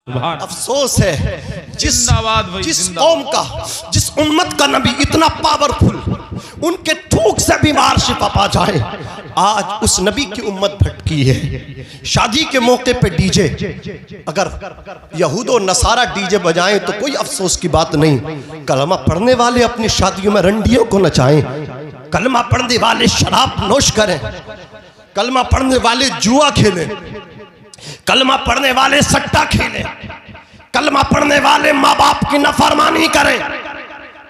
अफसोस है जिस कौम का, जिस उम्मत का नबी इतना पावरफुल, उनके थूक से बीमार शिफा पा जाए। आज उस नबी की उम्मत भटकी है। शादी के मौके पे डीजे, अगर यहूदो नसारा डीजे बजाएं तो कोई अफसोस की बात नहीं। कलमा पढ़ने वाले अपनी शादियों में रंडियों को नचाएं, कलमा पढ़ने वाले शराब नोश करें, कलमा पढ़ने वाले जुआ खेलें, कलमा पढ़ने वाले सट्टा खेलें, कलमा पढ़ने वाले माँ बाप की नाफरमानी करें।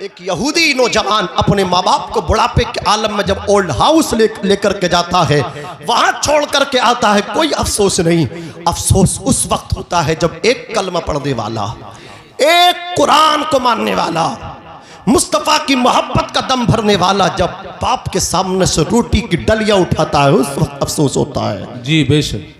एक यहूदी नौजवान अपने माँ बाप को बुढ़ापे के आलम में जब ओल्ड हाउस लेकर के जाता है, वहां छोड़ करके आता है, कोई अफसोस नहीं। अफसोस उस वक्त होता है जब एक कलमा पढ़ने वाला, एक कुरान को मानने वाला, मुस्तफा की मोहब्बत का दम भरने वाला जब बाप के सामने से रोटी की डलिया उठाता है, उस वक्त अफसोस होता है। जी बेशक।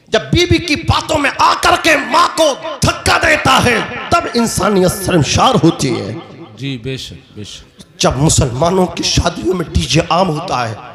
जब बीबी की बातों में आकर के माँ को धक्का देता है, तब इंसानियत शर्मसार होती है। जी बेशक बेशक। जब मुसलमानों की शादियों में डीजे आम होता है,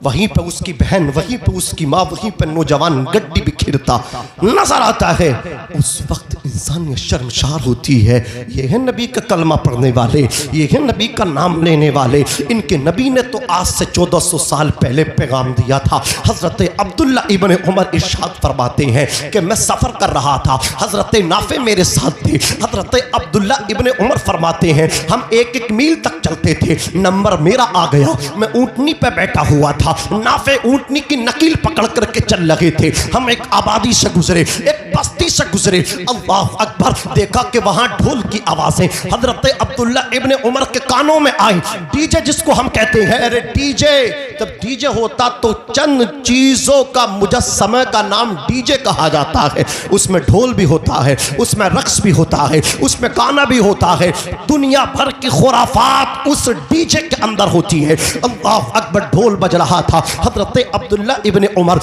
वहीं पे उसकी बहन, वहीं पे उसकी माँ, वहीं पे नौजवान गड्डी बिखेरता नजर आता है, उस वक्त इंसानियत शर्मसार होती है। ये है नबी का कलमा पढ़ने वाले, ये है नबी का नाम लेने वाले। इनके नबी ने तो आज से 1400 साल पहले पैगाम दिया था। हजरत अब्दुल्ला इब्न उमर इरशाद फरमाते हैं कि मैं सफ़र कर रहा था, हजरत नाफे मेरे साथ थे। हजरत अब्दुल्ला इब्न उमर फरमाते हैं हम 1-1 मील तक चलते थे, नंबर मेरा आ गया, मैं ऊँटनी पे बैठा हुआ था, नाफे ऊँटनी की नकील पकड़ करके चल लगे थे। हम एक आबादी से गुजरे, एक बस्ती से गुजरे, अल्लाह अकबर, देखा कि वहां ढोल की आवाजें हजरत अब्दुल्ला इब्ने उमर के कानों में आई। डीजे जिसको हम कहते हैं, अरे डीजे, जब डीजे होता तो चंद चीजों का मुजस्समे का नाम डीजे कहा जाता है। उसमें ढोल भी होता है, उसमें रक्स भी होता है, उसमें गाना भी होता है, दुनिया भर की खुराफात उस डीजे के अंदर होती है। अल्लाह अकबर, ढोल बज रहा था। हजरत अब्दुल्ला इब्ने उमर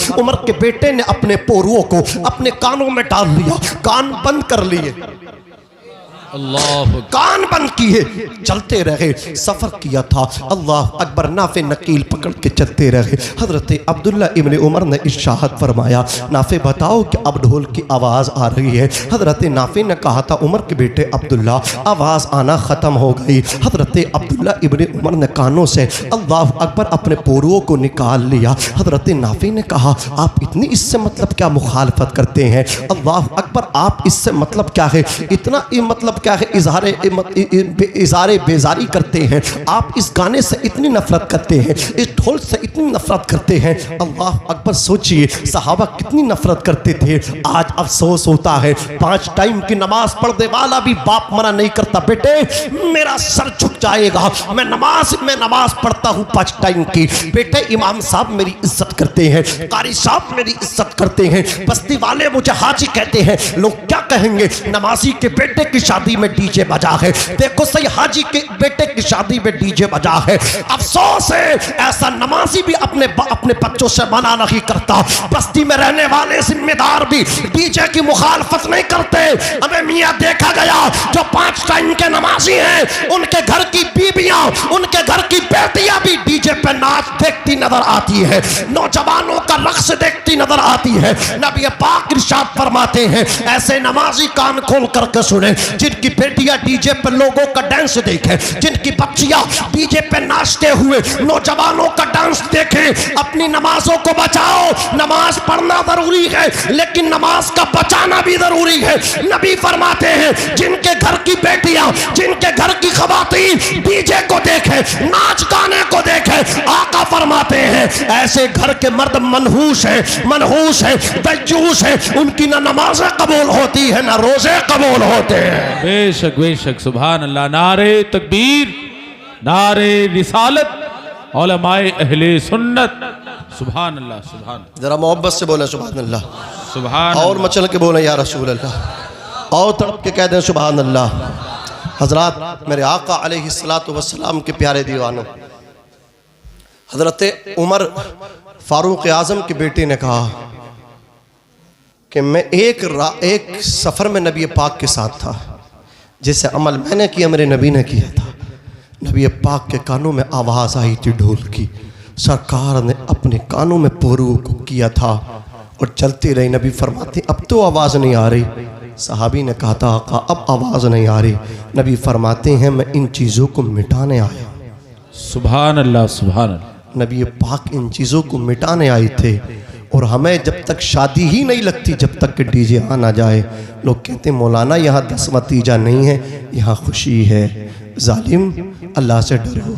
के बेटे ने अपने पोरुओं को अपने कानों में डाल लिया, कान बंद कर लिए, अल्लाह, कान बंद किए, चलते रहे। सफर किया था, अल्लाह अकबर, नाफे नकील पकड़ के चलते रहे। हजरत अब्दुल्ला इब्ने उमर ने इरशाद फरमाया, नाफे बताओ कि अब ढोल की आवाज़ आ रही है। हजरत नाफे ने कहा था, उमर के बेटे अब्दुल्ला, आवाज़ आना ख़त्म हो गई। हजरत अब्दुल्ला इब्ने उमर ने कानों से अल्लाह अकबर अपने पोरुओं को निकाल लिया। हजरत नाफे ने कहा, आप इतनी इससे मतलब क्या मुखालफत करते हैं? अल्लाह अकबर, आप इससे मतलब क्या है, इतना मतलब क्या है, इज़ारे बेजारी करते हैं, आप इस गाने से इतनी नफरत करते हैं, इस ढोल से इतनी नफरत करते हैं। अल्लाह अकबर, सोचिए सहाबा कितनी नफरत करते थे। आज अफसोस होता है, 5 टाइम की नमाज पढ़ने वाला भी बाप मना नहीं करता, बेटे मेरा सर झुक जाएगा, मैं नमाज पढ़ता हूँ 5 टाइम की। बेटे इमाम साहब मेरी इज्जत करते हैं, कारी साहब मेरी इज्जत करते हैं, बस्ती वाले मुझे हाजी कहते हैं, लोग क्या कहेंगे, नमाजी के बेटे की शादी में डीजे बजा है, देखो सही हाजी के बेटे की शादी में डीजे बजा है। अफसोस है, ऐसा नमाजी भी अपने बच्चों से मना नहीं करता। बस्ती में रहने वाले जिम्मेदार भी डीजे की मुखालफत नहीं करते। हमें मियाँ देखा गया, जो 5 टाइम के नमाजी हैं, उनके घर की बीबियां, उनके घर की बेटियां भी डीजे पे नाच देखती नजर आती है, नौजवानों का रक्स देखती नजर आती है। नबी पाक इरशाद फरमाते हैं, ऐसे नमाजी कान खोल करके सुने जिनकी बेटियां डीजे पे लोगों का डांस देखें, जिनकी बच्चियां डीजे पे नाचते हुए नौजवानों का डांस देखें। अपनी नमाजों को बचाओ। नमाज पढ़ना जरूरी है, लेकिन नमाज का बचाना भी जरूरी है। नबी फरमाते हैं, जिनके घर की बेटियां, जिनके घर की खवातीन डीजे को देखें, नाच गाने को देखें, आका फरमाते हैं ऐसे घर के मर्द मनहूस है, दज्जूस है, उनकी ना नमाजें कबूल होती है, ना रोजे कबूल होते हैं। बेशक बेशक, सुभान अल्लाह। नारे तकबीर, नारे रिसालत, उलमाए अहले सुन्नत, सुभान अल्लाह, सुभान। जरा मोहब्बत से बोले सुभान अल्लाह, सुभान, और मचल के बोले या रसूल अल्लाह, और तड़प के कह दें सुभान अल्लाह। हजरात, मेरे आका अलैहिस्सलातु वस्सलाम के प्यारे दीवानों, हजरत उमर फारूक आजम के बेटे ने कहा कि मैं एक सफ़र में नबी पाक के साथ था, जैसे अमल मैंने किया मेरे नबी ने किया था। नबी पाक के कानों में आवाज़ आई थी ढोल की, सरकार ने अपने कानों में पोरू को किया था और चलती रही। नबी फरमाते अब तो आवाज़ नहीं आ रही, सहाबी ने कहा था आका अब आवाज़ नहीं आ रही। नबी फरमाते हैं मैं इन चीज़ों को मिटाने आया। सुभान अल्लाह, सुभान अल्लाह। नबी पाक इन चीज़ों को मिटाने आए थे। और हमें जब तक शादी ही नहीं लगती जब तक कि डीजे आ ना जाए। लोग कहते हैं मौलाना यहाँ 10 नतीजा नहीं है, यहाँ खुशी है। जालिम, अल्लाह से डरो।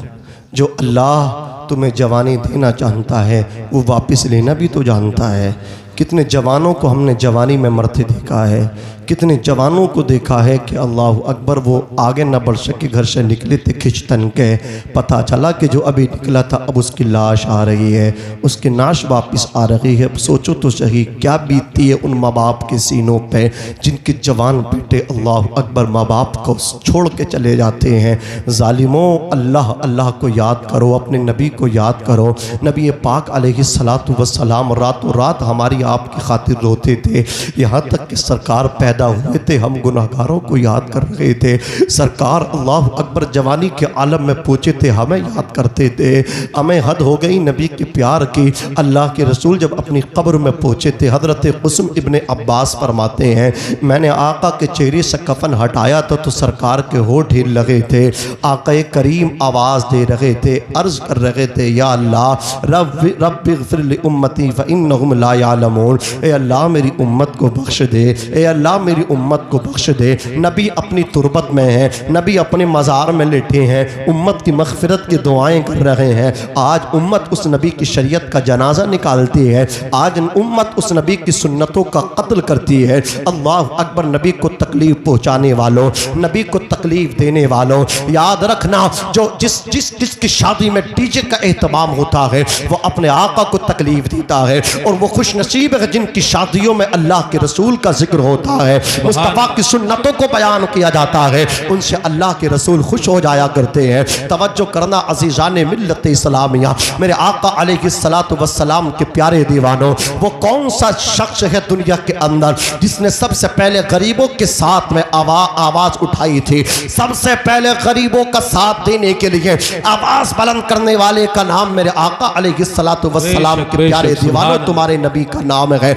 जो अल्लाह तुम्हें जवानी देना चाहता है वो वापस लेना भी तो जानता है। कितने जवानों को हमने जवानी में मरते देखा है, कितने जवानों को देखा है कि अल्लाह अकबर वो आगे न बढ़ सके, घर से निकले थे खिंचतन के, पता चला कि जो अभी निकला था अब उसकी लाश आ रही है, उसकी नाश वापस आ रही है। अब सोचो तो सही क्या बीतती है उन माँ बाप के सीनों पे जिनके जवान बेटे अल्लाह अकबर माँ बाप को छोड़ के चले जाते हैं। ज़ालिमों, अल्लाह अल्लाह को याद करो, अपने नबी को याद करो। नबी पाक अलैहिस्सलातु वस्सलाम रातों रात हमारी आपकी खातिर रोते थे, यहाँ तक कि सरकार पैदा हुए थे हम गुनाहगारों को याद कर रहे थे। सरकार अल्लाह अकबर जवानी के आलम में पहुँचे थे, हमें याद करते थे। हमें हद हो गई नबी के प्यार की। अल्लाह के रसूल जब अपनी कब्र में पहुँचे थे, हज़रत कुसुम इब्ने अब्बास फरमाते हैं मैंने आका के चेहरे से कफन हटाया तो सरकार के होठ हिल लगे थे। आका करीम आवाज़ दे रहे थे, अर्ज़ कर रहे थे या अल्लाह रब्बिग़फिर लि उम्मती फ़इन्नहुम ला यालमून। ए अल्लाह मेरी उम्मत को बख्श दे, ए अल्लाह मेरी उम्मत को बख्श दे। नबी अपनी तुरबत में है, नबी अपने मज़ार में लेटे हैं, उम्मत की मग़फ़िरत की दुआएं कर रहे हैं। आज उम्मत उस नबी की शरीयत का जनाजा निकालती है, आज उम्मत उस नबी की सुन्नतों का कत्ल करती है। अल्लाह अकबर, नबी को तकलीफ़ पहुँचाने वालों, नबी को तकलीफ़ देने वालों, याद रखना जो जिसकी शादी में डीजे का एहतमाम होता है वो अपने आका को तकलीफ़ देता है। और वो खुश नसीब है जिनकी शादियों में अल्लाह के रसूल का जिक्र होता है, मुस्तफ़ा की सुन्नतों को बयान किया जाता है, उनसे अल्लाह के रसूल खुश हो जाया करते हैं। तवज्जो करना अज़ीज़ान मिल्लत इस्लामिया, मेरे आका अलैहिस्सलातु वस्सलाम के प्यारे दीवानों, वो कौन सा शख्स है दुनिया के अंदर जिसने सबसे पहले गरीबों के साथ में आवाज़ उठाई थी? सबसे पहले गरीबों का साथ देने के लिए आवाज़ बुलंद करने वाले का नाम मेरे आका अलैहिस्सलातु वस्सलाम के प्यारे दीवानों तुम्हारे नबी का नाम है।